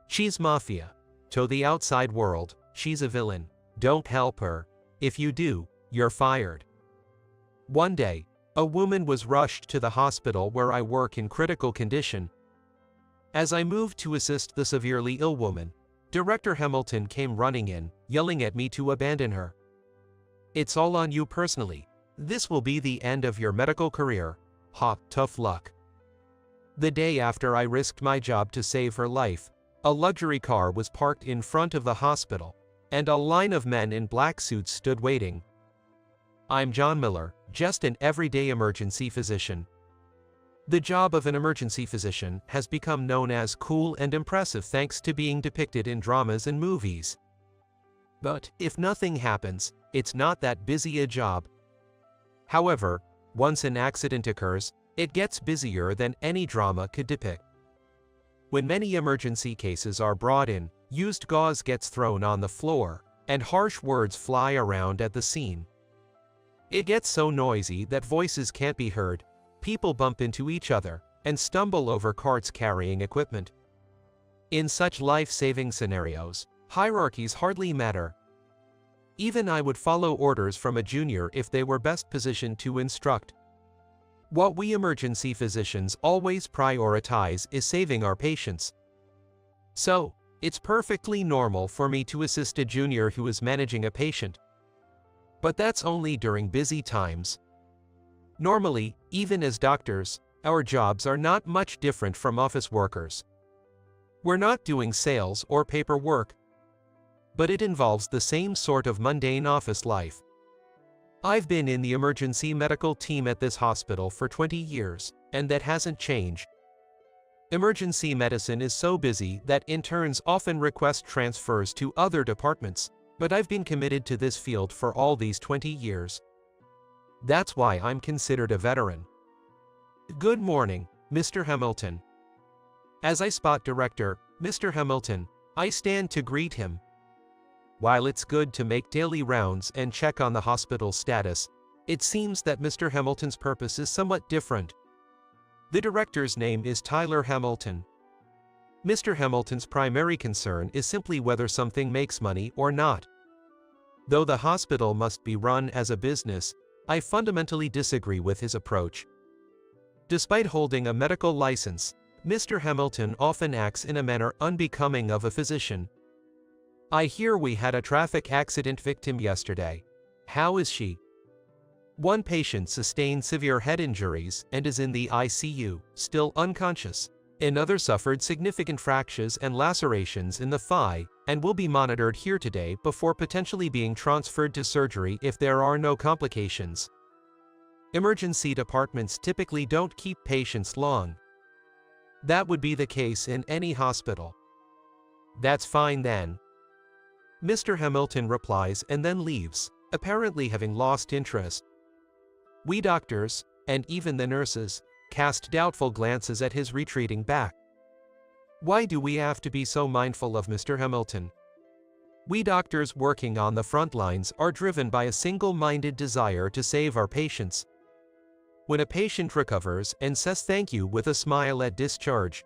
She's mafia. To the outside world, she's a villain. Don't help her. If you do, you're fired. One day, a woman was rushed to the hospital where I work in critical condition. As I moved to assist the severely ill woman, Director Hamilton came running in, yelling at me to abandon her. "It's all on you personally. This will be the end of your medical career. Ha, tough luck." The day after I risked my job to save her life, a luxury car was parked in front of the hospital, and a line of men in black suits stood waiting. I'm John Miller, just an everyday emergency physician. The job of an emergency physician has become known as cool and impressive thanks to being depicted in dramas and movies. But if nothing happens, it's not that busy a job. However, once an accident occurs, it gets busier than any drama could depict. When many emergency cases are brought in, used gauze gets thrown on the floor, and harsh words fly around at the scene. It gets so noisy that voices can't be heard, people bump into each other, and stumble over carts carrying equipment. In such life-saving scenarios, hierarchies hardly matter. Even I would follow orders from a junior if they were best positioned to instruct. What we emergency physicians always prioritize is saving our patients. So, it's perfectly normal for me to assist a junior who is managing a patient. But that's only during busy times. Normally, even as doctors, our jobs are not much different from office workers. We're not doing sales or paperwork, but it involves the same sort of mundane office life. I've been in the emergency medical team at this hospital for 20 years, and that hasn't changed. Emergency medicine is so busy that interns often request transfers to other departments, but I've been committed to this field for all these 20 years. That's why I'm considered a veteran. Good morning, Mr. Hamilton. As I spot Director, Mr. Hamilton, I stand to greet him. While it's good to make daily rounds and check on the hospital's status, it seems that Mr. Hamilton's purpose is somewhat different. The director's name is Tyler Hamilton. Mr. Hamilton's primary concern is simply whether something makes money or not. Though the hospital must be run as a business, I fundamentally disagree with his approach. Despite holding a medical license, Mr. Hamilton often acts in a manner unbecoming of a physician. I hear we had a traffic accident victim yesterday. How is she? One patient sustained severe head injuries and is in the ICU, still unconscious. Another suffered significant fractures and lacerations in the thigh and will be monitored here today before potentially being transferred to surgery if there are no complications. Emergency departments typically don't keep patients long. That would be the case in any hospital. That's fine then. Mr. Hamilton replies and then leaves, apparently having lost interest. We doctors, and even the nurses, cast doubtful glances at his retreating back. Why do we have to be so mindful of Mr. Hamilton? We doctors working on the front lines are driven by a single-minded desire to save our patients. When a patient recovers and says thank you with a smile at discharge,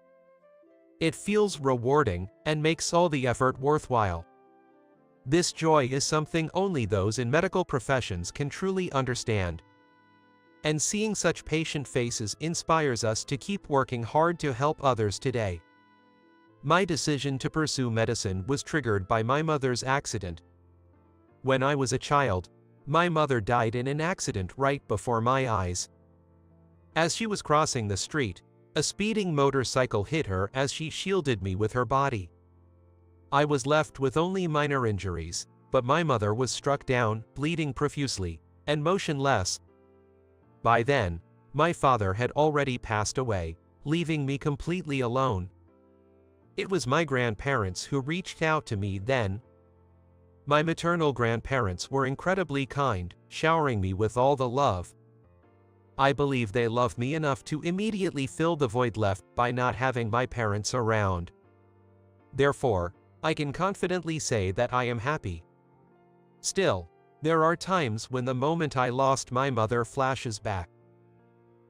it feels rewarding and makes all the effort worthwhile. This joy is something only those in medical professions can truly understand. And seeing such patient faces inspires us to keep working hard to help others today. My decision to pursue medicine was triggered by my mother's accident. When I was a child, my mother died in an accident right before my eyes. As she was crossing the street, a speeding motorcycle hit her as she shielded me with her body. I was left with only minor injuries, but my mother was struck down, bleeding profusely, and motionless. By then, my father had already passed away, leaving me completely alone. It was my grandparents who reached out to me then. My maternal grandparents were incredibly kind, showering me with all the love. I believe they loved me enough to immediately fill the void left by not having my parents around. Therefore, I can confidently say that I am happy. Still, there are times when the moment I lost my mother flashes back.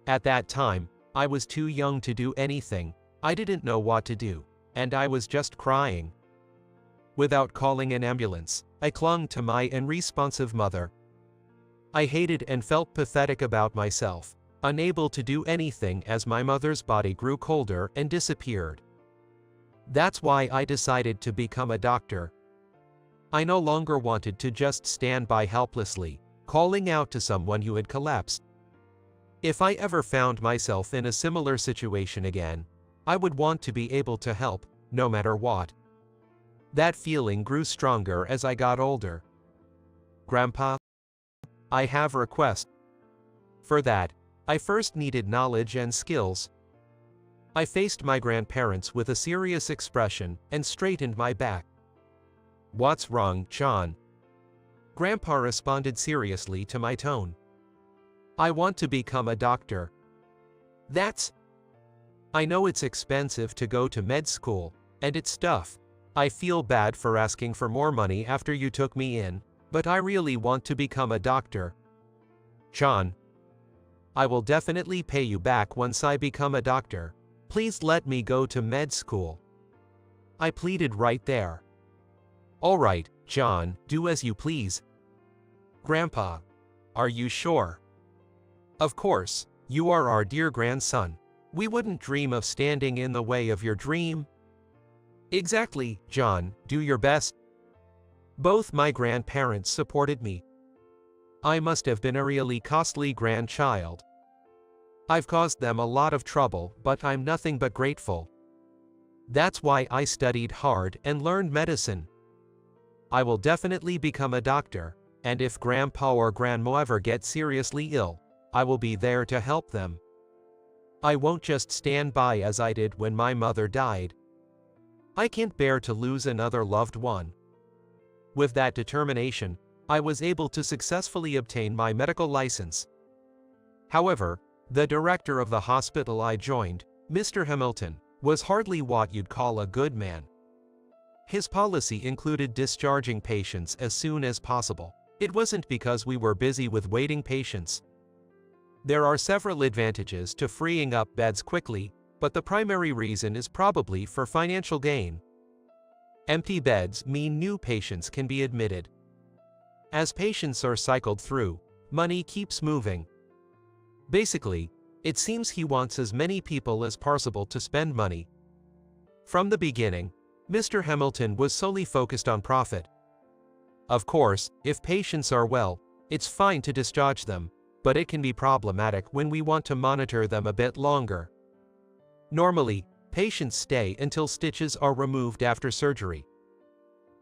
At that time, I was too young to do anything. I didn't know what to do. and I was just crying. Without calling an ambulance, I clung to my unresponsive mother. I hated and felt pathetic about myself, unable to do anything as my mother's body grew colder and disappeared. That's why I decided to become a doctor. I no longer wanted to just stand by helplessly, calling out to someone who had collapsed. If I ever found myself in a similar situation again, I would want to be able to help, no matter what. That feeling grew stronger as I got older. Grandpa, I have a request. For that, I first needed knowledge and skills. I faced my grandparents with a serious expression and straightened my back. What's wrong, John? Grandpa responded seriously to my tone. I want to become a doctor. I know it's expensive to go to med school, and it's tough. I feel bad for asking for more money after you took me in, but I really want to become a doctor. John, I will definitely pay you back once I become a doctor. Please let me go to med school. I pleaded right there. All right, John, do as you please. Grandpa, are you sure? Of course, you are our dear grandson. We wouldn't dream of standing in the way of your dream. Exactly, John, do your best. Both my grandparents supported me. I must have been a really costly grandchild. I've caused them a lot of trouble, but I'm nothing but grateful. That's why I studied hard and learned medicine. I will definitely become a doctor, and if Grandpa or Grandma ever get seriously ill, I will be there to help them. I won't just stand by as I did when my mother died. I can't bear to lose another loved one. With that determination, I was able to successfully obtain my medical license. However, the director of the hospital I joined, Mr. Hamilton, was hardly what you'd call a good man. His policy included discharging patients as soon as possible. It wasn't because we were busy with waiting patients. There are several advantages to freeing up beds quickly, but the primary reason is probably for financial gain. Empty beds mean new patients can be admitted. As patients are cycled through, money keeps moving. Basically, it seems he wants as many people as possible to spend money. From the beginning, Mr. Hamilton was solely focused on profit. Of course, if patients are well, it's fine to discharge them, but it can be problematic when we want to monitor them a bit longer. Normally, patients stay until stitches are removed after surgery.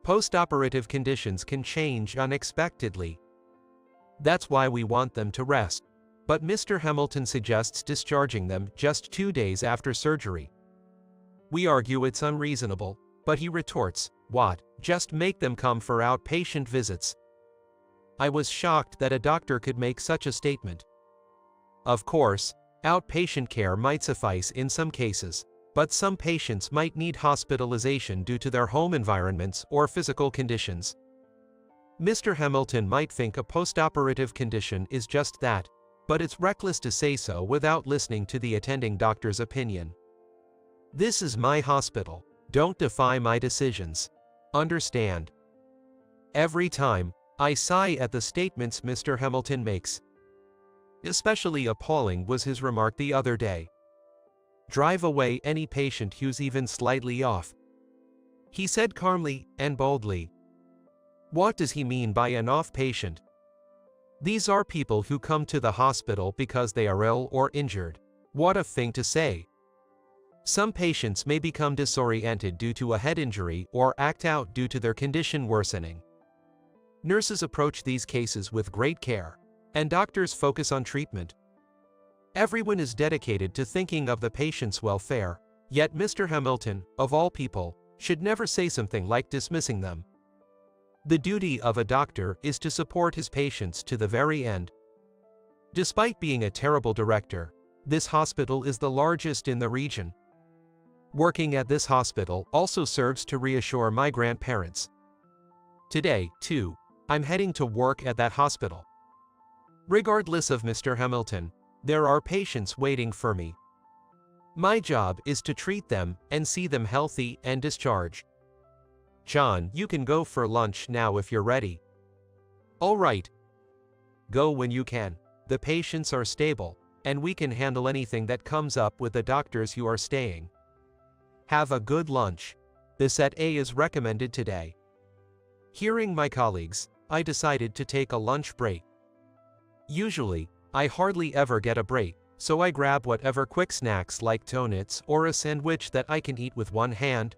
Post-operative conditions can change unexpectedly. That's why we want them to rest. But Mr. Hamilton suggests discharging them just 2 days after surgery. We argue it's unreasonable, but he retorts, "What? Just make them come for outpatient visits." I was shocked that a doctor could make such a statement. Of course, outpatient care might suffice in some cases, but some patients might need hospitalization due to their home environments or physical conditions. Mr. Hamilton might think a post-operative condition is just that, but it's reckless to say so without listening to the attending doctor's opinion. This is my hospital. Don't defy my decisions. Understand? Every time, I sigh at the statements Mr. Hamilton makes. Especially appalling was his remark the other day. Drive away any patient who's even slightly off. He said calmly and boldly. What does he mean by an off patient? These are people who come to the hospital because they are ill or injured. What a thing to say. Some patients may become disoriented due to a head injury or act out due to their condition worsening. Nurses approach these cases with great care, and doctors focus on treatment. Everyone is dedicated to thinking of the patient's welfare, yet Mr. Hamilton, of all people, should never say something like dismissing them. The duty of a doctor is to support his patients to the very end. Despite being a terrible director, this hospital is the largest in the region. Working at this hospital also serves to reassure my grandparents. Today, too, I'm heading to work at that hospital. Regardless of Mr. Hamilton, there are patients waiting for me. My job is to treat them and see them healthy and discharge. John, you can go for lunch now if you're ready. All right. Go when you can. The patients are stable, and we can handle anything that comes up with the doctors you are staying. Have a good lunch. The set A is recommended today. Hearing my colleagues, I decided to take a lunch break. Usually, I hardly ever get a break, so I grab whatever quick snacks like donuts or a sandwich that I can eat with one hand.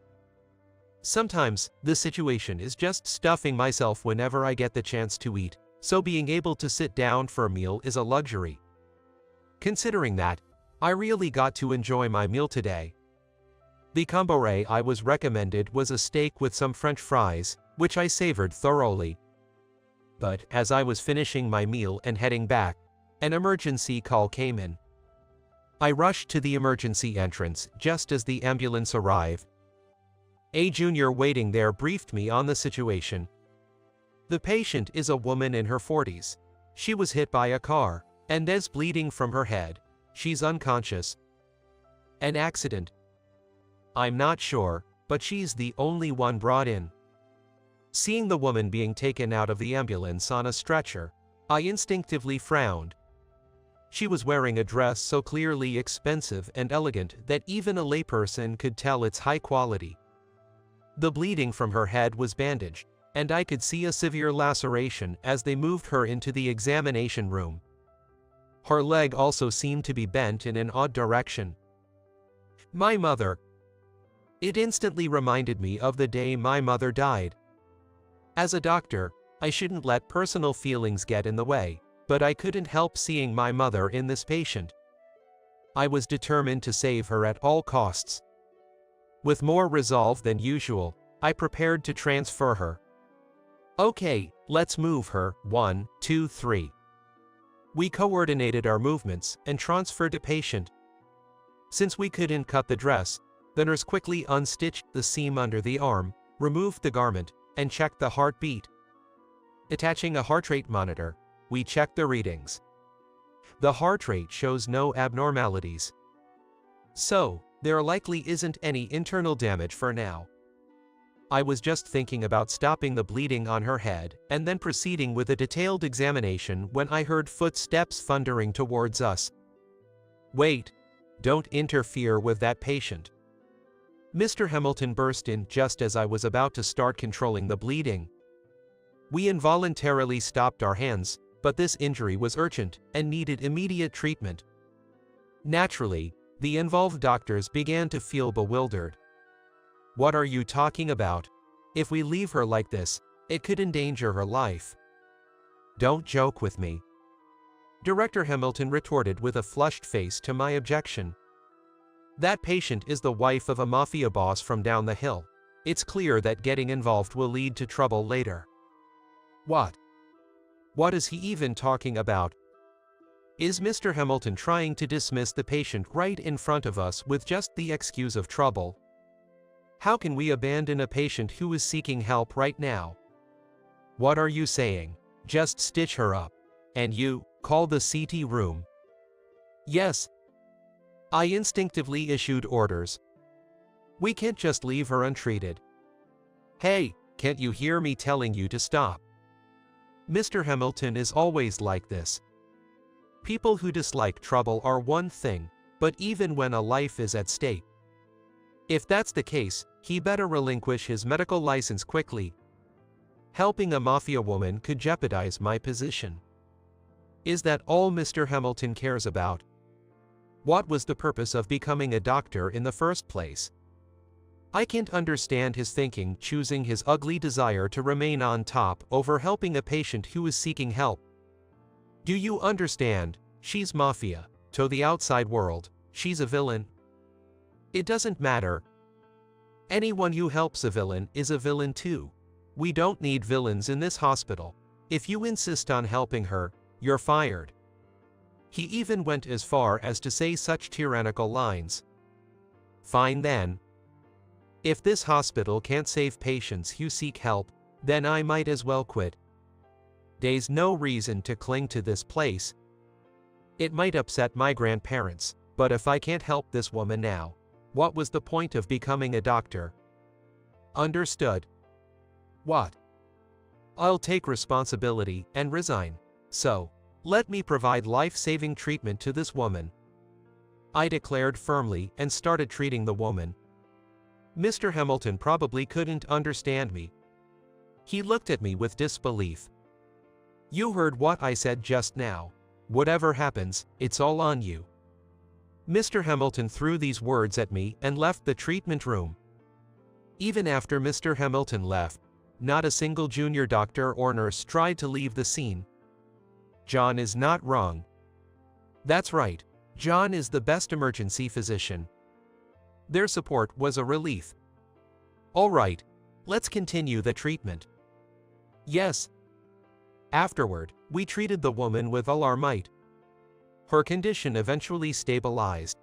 Sometimes, the situation is just stuffing myself whenever I get the chance to eat, so being able to sit down for a meal is a luxury. Considering that, I really got to enjoy my meal today. The combo I was recommended was a steak with some French fries, which I savored thoroughly. But as I was finishing my meal and heading back, an emergency call came in. I rushed to the emergency entrance just as the ambulance arrived. A junior waiting there briefed me on the situation. The patient is a woman in her 40s. She was hit by a car, and is bleeding from her head. She's unconscious. An accident? I'm not sure, but she's the only one brought in. Seeing the woman being taken out of the ambulance on a stretcher, I instinctively frowned. She was wearing a dress so clearly expensive and elegant that even a layperson could tell it's high quality. The bleeding from her head was bandaged, and I could see a severe laceration as they moved her into the examination room. Her leg also seemed to be bent in an odd direction. My mother. It instantly reminded me of the day my mother died. As a doctor, I shouldn't let personal feelings get in the way, but I couldn't help seeing my mother in this patient. I was determined to save her at all costs. With more resolve than usual, I prepared to transfer her. Okay, let's move her, 1, 2, 3. We coordinated our movements and transferred the patient. Since we couldn't cut the dress, the nurse quickly unstitched the seam under the arm, removed the garment, and checked the heartbeat. Attaching a heart rate monitor, we checked the readings. The heart rate shows no abnormalities. So, there likely isn't any internal damage for now. I was just thinking about stopping the bleeding on her head and then proceeding with a detailed examination when I heard footsteps thundering towards us. Wait! Don't interfere with that patient. Mr. Hamilton burst in just as I was about to start controlling the bleeding. We involuntarily stopped our hands, but this injury was urgent and needed immediate treatment. Naturally, the involved doctors began to feel bewildered. What are you talking about? If we leave her like this, it could endanger her life. Don't joke with me. Director Hamilton retorted with a flushed face to my objection. That patient is the wife of a mafia boss from down the hill. It's clear that getting involved will lead to trouble later. What? What is he even talking about? Is Mr. Hamilton trying to dismiss the patient right in front of us with just the excuse of trouble? How can we abandon a patient who is seeking help right now? What are you saying? Just stitch her up. And you, call the CT room. Yes. I instinctively issued orders. We can't just leave her untreated. Hey, can't you hear me telling you to stop? Mr. Hamilton is always like this. People who dislike trouble are one thing, but even when a life is at stake. If that's the case, he better relinquish his medical license quickly. Helping a mafia woman could jeopardize my position. Is that all Mr. Hamilton cares about? What was the purpose of becoming a doctor in the first place? I can't understand his thinking, choosing his ugly desire to remain on top over helping a patient who is seeking help. Do you understand? She's mafia. To the outside world, she's a villain. It doesn't matter. Anyone who helps a villain is a villain too. We don't need villains in this hospital. If you insist on helping her, you're fired. He even went as far as to say such tyrannical lines. Fine then. If this hospital can't save patients who seek help, then I might as well quit. There's no reason to cling to this place. It might upset my grandparents, But if I can't help this woman now, what was the point of becoming a doctor? Understood. What? I'll take responsibility and resign. So, let me provide life-saving treatment to this woman. I declared firmly and started treating the woman. Mr. Hamilton probably couldn't understand me. He looked at me with disbelief. You heard what I said just now. Whatever happens, it's all on you. Mr. Hamilton threw these words at me and left the treatment room. Even after Mr. Hamilton left, not a single junior doctor or nurse tried to leave the scene. John is not wrong. That's right, John is the best emergency physician. Their support was a relief. All right, let's continue the treatment. Yes. Afterward, we treated the woman with all our might. Her condition eventually stabilized.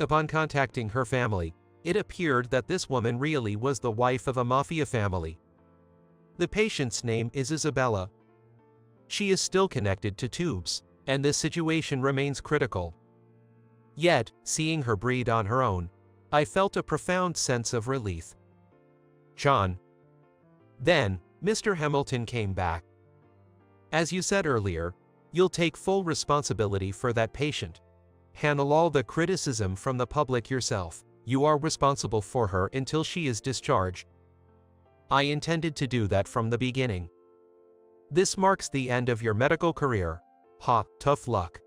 Upon contacting her family, it appeared that this woman really was the wife of a mafia family. The patient's name is Isabella. She is still connected to tubes, and this situation remains critical. Yet, seeing her breathe on her own, I felt a profound sense of relief. John. Then, Mr. Hamilton came back. As you said earlier, you'll take full responsibility for that patient. Handle all the criticism from the public yourself. You are responsible for her until she is discharged. I intended to do that from the beginning. This marks the end of your medical career. Ha, tough luck.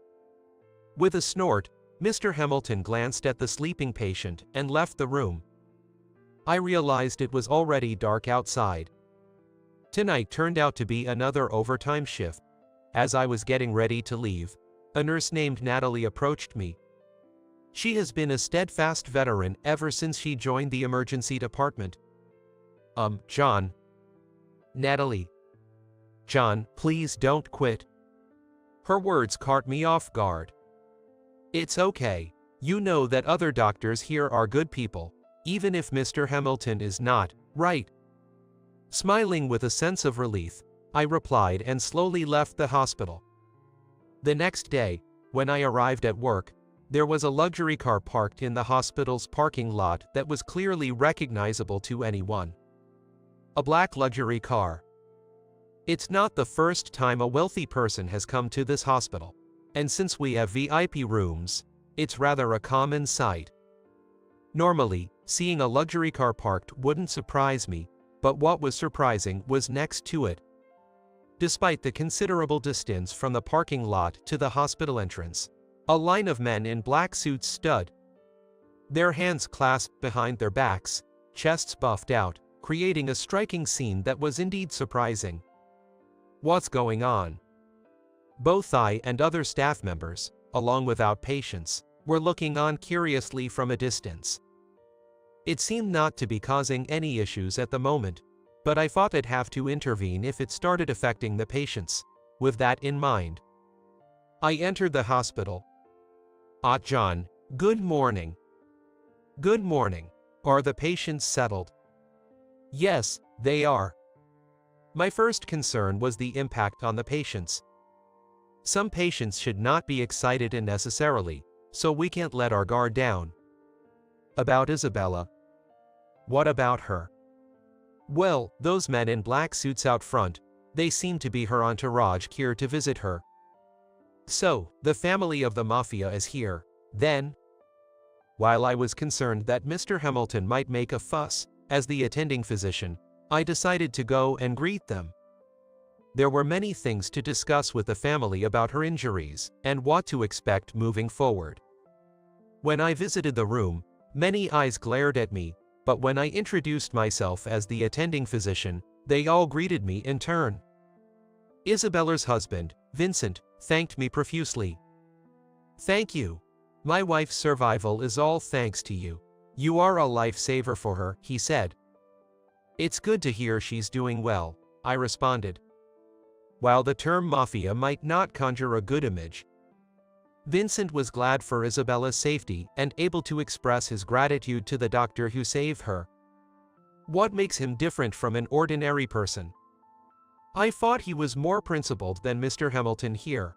With a snort, Mr. Hamilton glanced at the sleeping patient and left the room. I realized it was already dark outside. Tonight turned out to be another overtime shift. As I was getting ready to leave, a nurse named Natalie approached me. She has been a steadfast veteran ever since she joined the emergency department. John. Natalie. John, please don't quit. Her words caught me off guard. It's okay. You know that other doctors here are good people, even if Mr. Hamilton is not, right? Smiling with a sense of relief, I replied and slowly left the hospital. The next day, when I arrived at work, there was a luxury car parked in the hospital's parking lot that was clearly recognizable to anyone. A black luxury car. It's not the first time a wealthy person has come to this hospital, and since we have VIP rooms, it's rather a common sight. Normally, seeing a luxury car parked wouldn't surprise me, but what was surprising was next to it. Despite the considerable distance from the parking lot to the hospital entrance, a line of men in black suits stood. Their hands clasped behind their backs, chests buffed out, creating a striking scene that was indeed surprising. What's going on? Both I and other staff members, along with outpatients, were looking on curiously from a distance. It seemed not to be causing any issues at the moment, but I thought I'd have to intervene if it started affecting the patients. With that in mind, I entered the hospital. John, good morning. Good morning. Are the patients settled? Yes, they are. My first concern was the impact on the patients. Some patients should not be excited unnecessarily, so we can't let our guard down. About Isabella. What about her? Well, those men in black suits out front, they seem to be her entourage here to visit her. So, the family of the mafia is here, then? While I was concerned that Mr. Hamilton might make a fuss, as the attending physician, I decided to go and greet them. There were many things to discuss with the family about her injuries, and what to expect moving forward. When I visited the room, many eyes glared at me, but when I introduced myself as the attending physician, they all greeted me in turn. Isabella's husband, Vincent, thanked me profusely. Thank you. My wife's survival is all thanks to you. You are a lifesaver for her, he said. It's good to hear she's doing well, I responded. While the term mafia might not conjure a good image, Vincent was glad for Isabella's safety and able to express his gratitude to the doctor who saved her. What makes him different from an ordinary person? I thought he was more principled than Mr. Hamilton here.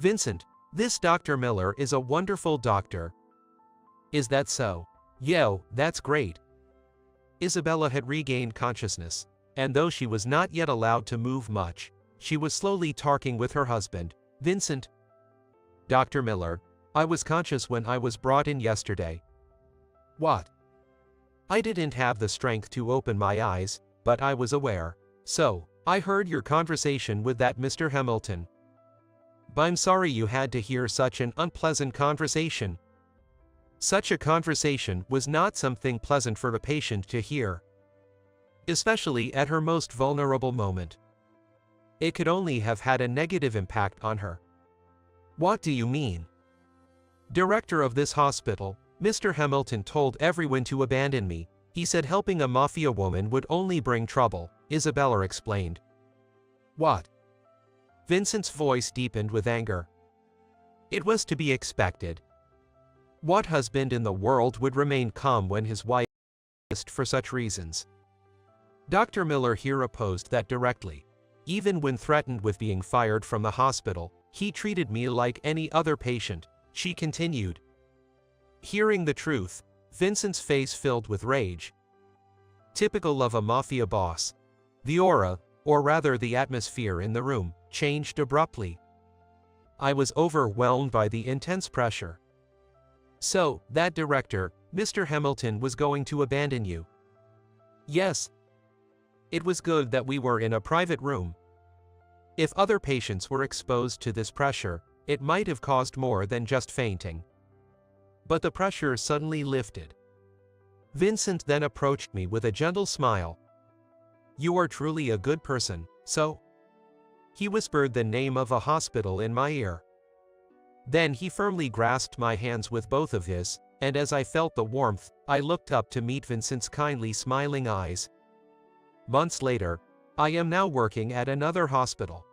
Vincent, This Dr. Miller is a wonderful doctor. Is that so? Yo, that's great. Isabella had regained consciousness, and though she was not yet allowed to move much, she was slowly talking with her husband, Vincent. Dr. Miller, I was conscious when I was brought in yesterday. What? I didn't have the strength to open my eyes, but I was aware. So, I heard your conversation with that Mr. Hamilton. I'm sorry you had to hear such an unpleasant conversation. Such a conversation was not something pleasant for a patient to hear, especially at her most vulnerable moment. It could only have had a negative impact on her. What do you mean? Director of this hospital, Mr. Hamilton told everyone to abandon me. He said helping a mafia woman would only bring trouble, Isabella explained. What? Vincent's voice deepened with anger. It was to be expected. What husband in the world would remain calm when his wife is for such reasons? Dr. Miller here opposed that directly. Even when threatened with being fired from the hospital, he treated me like any other patient, she continued. Hearing the truth, Vincent's face filled with rage. Typical of a mafia boss. The aura, or rather the atmosphere in the room, changed abruptly. I was overwhelmed by the intense pressure. So, that director, Mr. Hamilton, was going to abandon you? Yes. It was good that we were in a private room. If other patients were exposed to this pressure, it might have caused more than just fainting. But the pressure suddenly lifted. Vincent then approached me with a gentle smile. You are truly a good person, so? He whispered the name of a hospital in my ear. Then he firmly grasped my hands with both of his, and as I felt the warmth, I looked up to meet Vincent's kindly smiling eyes. Months later, I am now working at another hospital.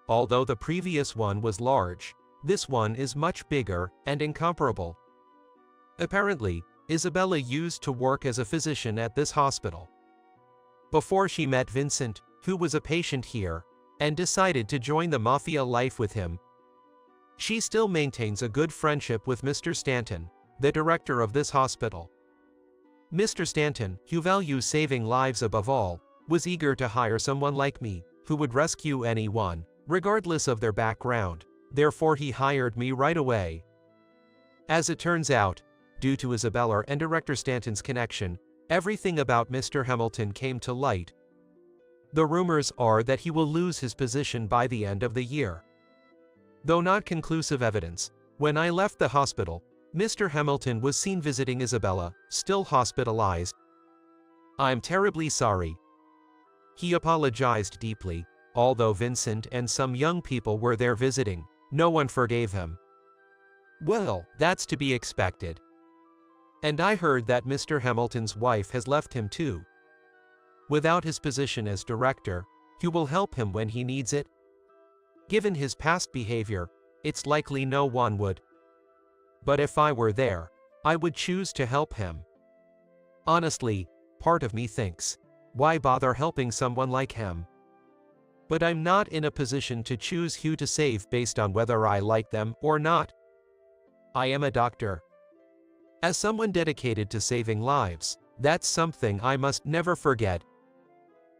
Although the previous one was large, this one is much bigger and incomparable. Apparently, Isabella used to work as a physician at this hospital. Before she met Vincent, who was a patient here, and decided to join the mafia life with him, she still maintains a good friendship with Mr. Stanton, the director of this hospital. Mr. Stanton, who values saving lives above all, was eager to hire someone like me, who would rescue anyone, regardless of their background. Therefore he hired me right away. As it turns out, due to Isabella and Director Stanton's connection, everything about Mr. Hamilton came to light. The rumors are that he will lose his position by the end of the year. Though not conclusive evidence, when I left the hospital, Mr. Hamilton was seen visiting Isabella, still hospitalized. I'm terribly sorry. He apologized deeply. Although Vincent and some young people were there visiting, no one forgave him. Well, that's to be expected. And I heard that Mr. Hamilton's wife has left him too. Without his position as director, who will help him when he needs it? Given his past behavior, it's likely no one would. But if I were there, I would choose to help him. Honestly, part of me thinks, why bother helping someone like him? But I'm not in a position to choose who to save based on whether I like them or not. I am a doctor. As someone dedicated to saving lives, that's something I must never forget.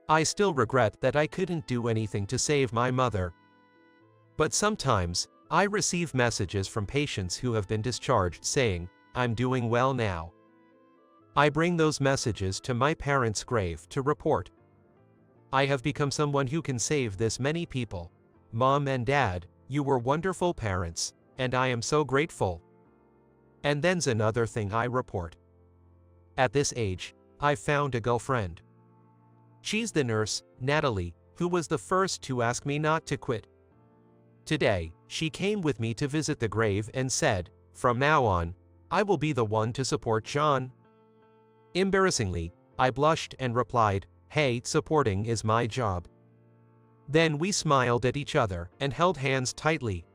I still regret that I couldn't do anything to save my mother. But sometimes, I receive messages from patients who have been discharged saying, I'm doing well now. I bring those messages to my parents' grave to report. I have become someone who can save this many people. Mom and Dad, you were wonderful parents, and I am so grateful. And then's another thing I report. At this age, I've found a girlfriend. She's the nurse, Natalie, who was the first to ask me not to quit. Today, she came with me to visit the grave and said, from now on, I will be the one to support John. Embarrassingly, I blushed and replied, hey, supporting is my job. Then we smiled at each other and held hands tightly.